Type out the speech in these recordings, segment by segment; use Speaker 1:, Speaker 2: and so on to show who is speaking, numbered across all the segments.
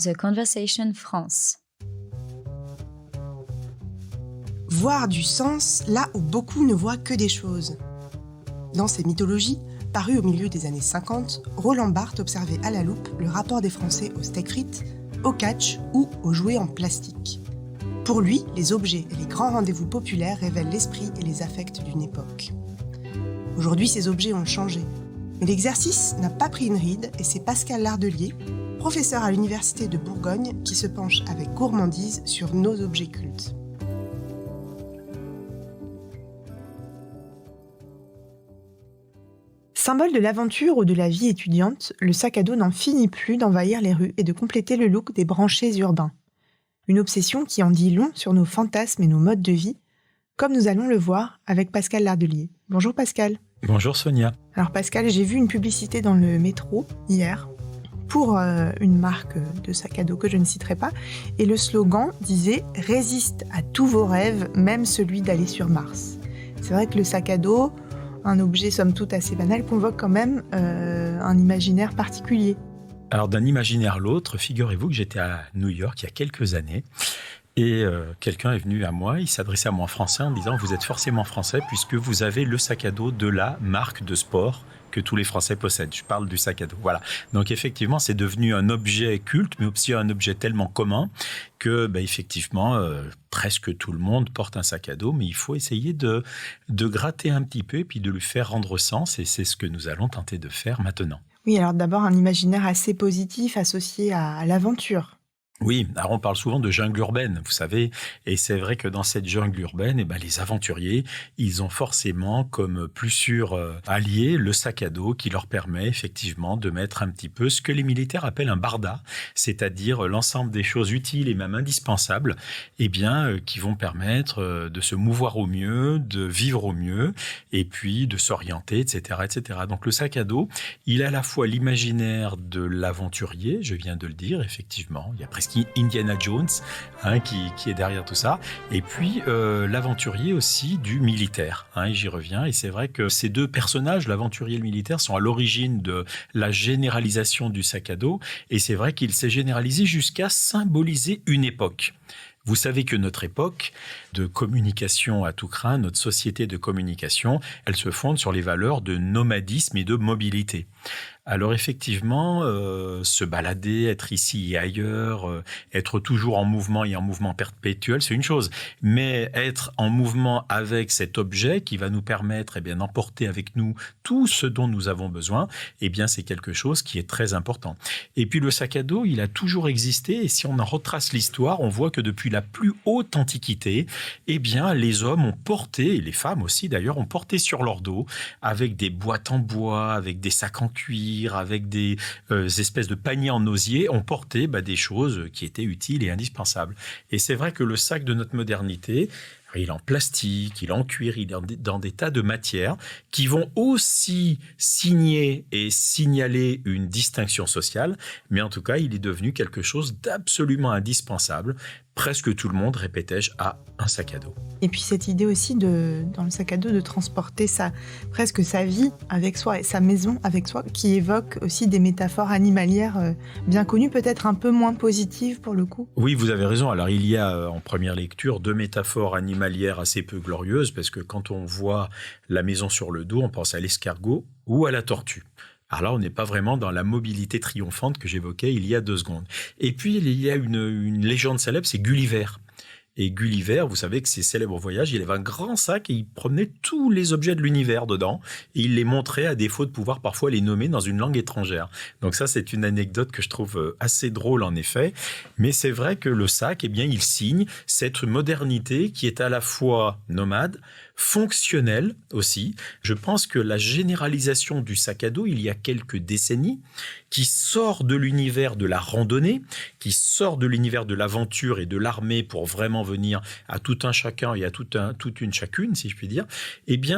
Speaker 1: The Conversation France.
Speaker 2: Voir du sens là où beaucoup ne voient que des choses. Dans ces mythologies, parues au milieu des années 50, Roland Barthes observait à la loupe le rapport des Français aux steak frites, au catch ou aux jouets en plastique. Pour lui, les objets et les grands rendez-vous populaires révèlent l'esprit et les affects d'une époque. Aujourd'hui, ces objets ont changé. Mais l'exercice n'a pas pris une ride et c'est Pascal Lardelier, professeur à l'Université de Bourgogne, qui se penche avec gourmandise sur nos objets cultes. Symbole de l'aventure ou de la vie étudiante, le sac à dos n'en finit plus d'envahir les rues et de compléter le look des branchés urbains. Une obsession qui en dit long sur nos fantasmes et nos modes de vie, comme nous allons le voir avec Pascal Lardelier. Bonjour Pascal.
Speaker 3: Bonjour Sonia.
Speaker 2: Alors Pascal, j'ai vu une publicité dans le métro hier pour une marque de sac à dos que je ne citerai pas, et le slogan disait « Résiste à tous vos rêves, même celui d'aller sur Mars ». C'est vrai que le sac à dos, un objet somme toute assez banal, convoque quand même un imaginaire particulier.
Speaker 3: Alors d'un imaginaire à l'autre, figurez-vous que j'étais à New York il y a quelques années et quelqu'un est venu à moi, il s'adressait à moi en français en disant « Vous êtes forcément français puisque vous avez le sac à dos de la marque de sport que tous les Français possèdent. » Je parle du sac à dos. Voilà. Donc effectivement, c'est devenu un objet culte, mais aussi un objet tellement commun que effectivement, presque tout le monde porte un sac à dos, mais il faut essayer de gratter un petit peu et puis de lui faire rendre sens, et c'est ce que nous allons tenter de faire maintenant.
Speaker 2: Oui, alors d'abord un imaginaire assez positif associé à l'aventure.
Speaker 3: Oui, alors on parle souvent de jungle urbaine, vous savez, et c'est vrai que dans cette jungle urbaine, les aventuriers, ils ont forcément comme plus sûr allié le sac à dos qui leur permet effectivement de mettre un petit peu ce que les militaires appellent un barda, c'est-à-dire l'ensemble des choses utiles et même indispensables, qui vont permettre de se mouvoir au mieux, de vivre au mieux, et puis de s'orienter, etc., etc. Donc le sac à dos, il a à la fois l'imaginaire de l'aventurier, je viens de le dire, effectivement, il y a presque Indiana Jones qui est derrière tout ça, et puis l'aventurier aussi du militaire, et j'y reviens, et c'est vrai que ces deux personnages, l'aventurier et le militaire, sont à l'origine de la généralisation du sac à dos, et c'est vrai qu'il s'est généralisé jusqu'à symboliser une époque. Vous savez que notre époque de communication à tout crin, notre société de communication, elle se fonde sur les valeurs de nomadisme et de mobilité. Alors effectivement, se balader, être ici et ailleurs, être toujours en mouvement et en mouvement perpétuel, c'est une chose. Mais être en mouvement avec cet objet qui va nous permettre d'emporter avec nous tout ce dont nous avons besoin, c'est quelque chose qui est très important. Et puis le sac à dos, il a toujours existé, et si on en retrace l'histoire, on voit que depuis la plus haute antiquité, les hommes ont porté, et les femmes aussi d'ailleurs, ont porté sur leur dos, avec des boîtes en bois, avec des sacs en cuir, avec des espèces de paniers en osier, on portait des choses qui étaient utiles et indispensables. Et c'est vrai que le sac de notre modernité, il est en plastique, il est en cuir, il est dans des tas de matières qui vont aussi signer et signaler une distinction sociale, mais en tout cas, il est devenu quelque chose d'absolument indispensable. Presque tout le monde, répétais-je, a un sac à dos.
Speaker 2: Et puis cette idée aussi dans le sac à dos de transporter presque sa vie avec soi et sa maison avec soi, qui évoque aussi des métaphores animalières bien connues, peut-être un peu moins positives pour le coup.
Speaker 3: Oui, vous avez raison. Alors il y a en première lecture 2 métaphores animalières assez peu glorieuses, parce que quand on voit la maison sur le dos, on pense à l'escargot ou à la tortue. Alors là, on n'est pas vraiment dans la mobilité triomphante que j'évoquais il y a 2 secondes. Et puis, il y a une légende célèbre, c'est Gulliver. Et Gulliver, vous savez que ses célèbres voyages, il avait un grand sac et il promenait tous les objets de l'univers dedans. Et il les montrait à défaut de pouvoir parfois les nommer dans une langue étrangère. Donc ça, c'est une anecdote que je trouve assez drôle en effet. Mais c'est vrai que le sac, il signe cette modernité qui est à la fois nomade, fonctionnelle aussi. Je pense que la généralisation du sac à dos, il y a quelques décennies, qui sort de l'univers de la randonnée, qui sort de l'univers de l'aventure et de l'armée pour vraiment venir à tout un chacun et à toute une chacune, si je puis dire,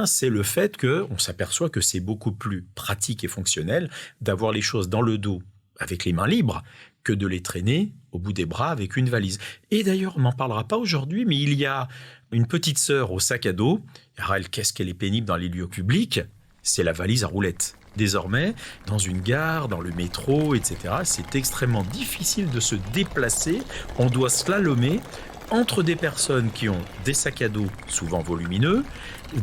Speaker 3: c'est le fait qu'on s'aperçoit que c'est beaucoup plus pratique et fonctionnel d'avoir les choses dans le dos avec les mains libres que de les traîner au bout des bras avec une valise. Et d'ailleurs, on n'en parlera pas aujourd'hui, mais il y a une petite sœur au sac à dos. Alors elle, qu'est-ce qu'elle est pénible dans les lieux publics ? C'est la valise à roulettes. Désormais, dans une gare, dans le métro, etc., c'est extrêmement difficile de se déplacer. On doit slalomer entre des personnes qui ont des sacs à dos souvent volumineux,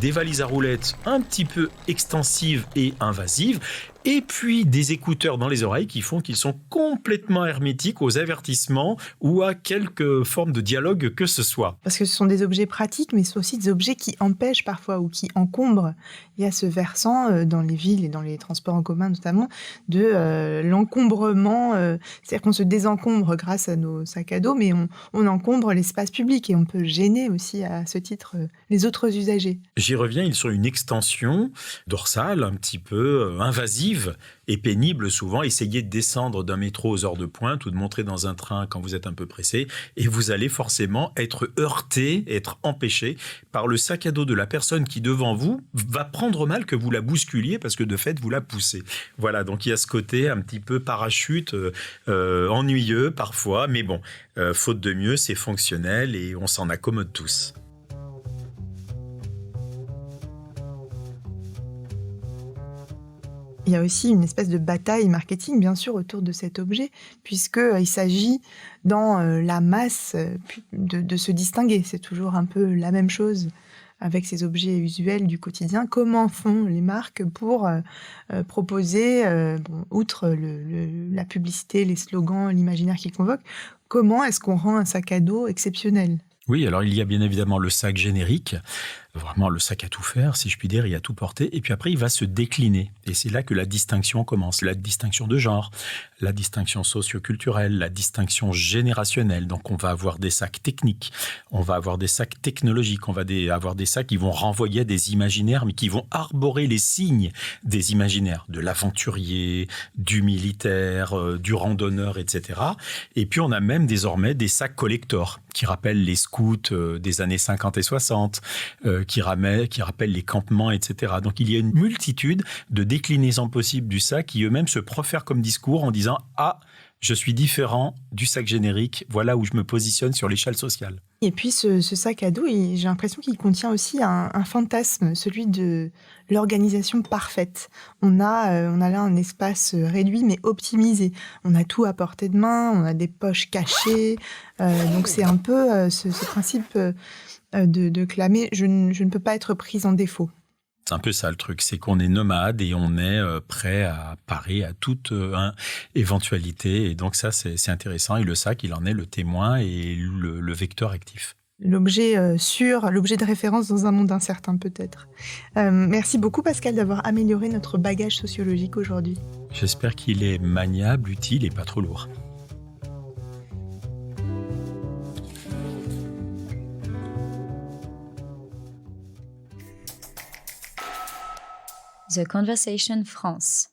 Speaker 3: des valises à roulettes un petit peu extensives et invasives, et puis des écouteurs dans les oreilles qui font qu'ils sont complètement hermétiques aux avertissements ou à quelque forme de dialogue que ce soit.
Speaker 2: Parce que ce sont des objets pratiques, mais ce sont aussi des objets qui empêchent parfois ou qui encombrent. Il y a ce versant dans les villes et dans les transports en commun notamment de l'encombrement. C'est-à-dire qu'on se désencombre grâce à nos sacs à dos, mais on encombre l'espace public et on peut gêner aussi à ce titre les autres usagers.
Speaker 3: J'y reviens, ils sont une extension dorsale un petit peu invasive et pénible souvent. Essayez de descendre d'un métro aux heures de pointe ou de monter dans un train quand vous êtes un peu pressé et vous allez forcément être heurté, être empêché par le sac à dos de la personne qui devant vous va prendre mal que vous la bousculiez parce que de fait vous la poussez. Voilà, donc il y a ce côté un petit peu parachute, ennuyeux parfois, mais bon, faute de mieux, c'est fonctionnel et on s'en accommode tous.
Speaker 2: Il y a aussi une espèce de bataille marketing, bien sûr, autour de cet objet, puisqu'il s'agit, dans la masse, de se distinguer. C'est toujours un peu la même chose avec ces objets usuels du quotidien. Comment font les marques pour proposer, outre la publicité, les slogans, l'imaginaire qu'ils convoquent, comment est-ce qu'on rend un sac à dos exceptionnel ?
Speaker 3: Oui, alors il y a bien évidemment le sac générique, vraiment le sac à tout faire, si je puis dire, il y a tout porté. Et puis après, il va se décliner. Et c'est là que la distinction commence. La distinction de genre, la distinction socio-culturelle, la distinction générationnelle. Donc on va avoir des sacs techniques, on va avoir des sacs technologiques, on va avoir des sacs qui vont renvoyer à des imaginaires, mais qui vont arborer les signes des imaginaires, de l'aventurier, du militaire, du randonneur, etc. Et puis on a même désormais des sacs collector qui rappellent les scouts des années 50 et 60, qui rappellent les campements, etc. Donc il y a une multitude de déclinaisons possibles du sac qui eux-mêmes se profèrent comme discours en disant « Ah, je suis différent du sac générique, voilà où je me positionne sur l'échelle sociale ».
Speaker 2: Et puis ce sac à dos, j'ai l'impression qu'il contient aussi un fantasme, celui de l'organisation parfaite. On a là un espace réduit mais optimisé. On a tout à portée de main, on a des poches cachées. Donc c'est un peu ce principe de clamer « je ne peux pas être prise en défaut ».
Speaker 3: C'est un peu ça le truc, c'est qu'on est nomade et on est prêt à parer à toute éventualité. Et donc ça, c'est intéressant. Et le sac, il en est le témoin et le vecteur actif.
Speaker 2: L'objet sûr, l'objet de référence dans un monde incertain peut-être. Merci beaucoup Pascal d'avoir amélioré notre bagage sociologique aujourd'hui.
Speaker 3: J'espère qu'il est maniable, utile et pas trop lourd.
Speaker 1: The Conversation France.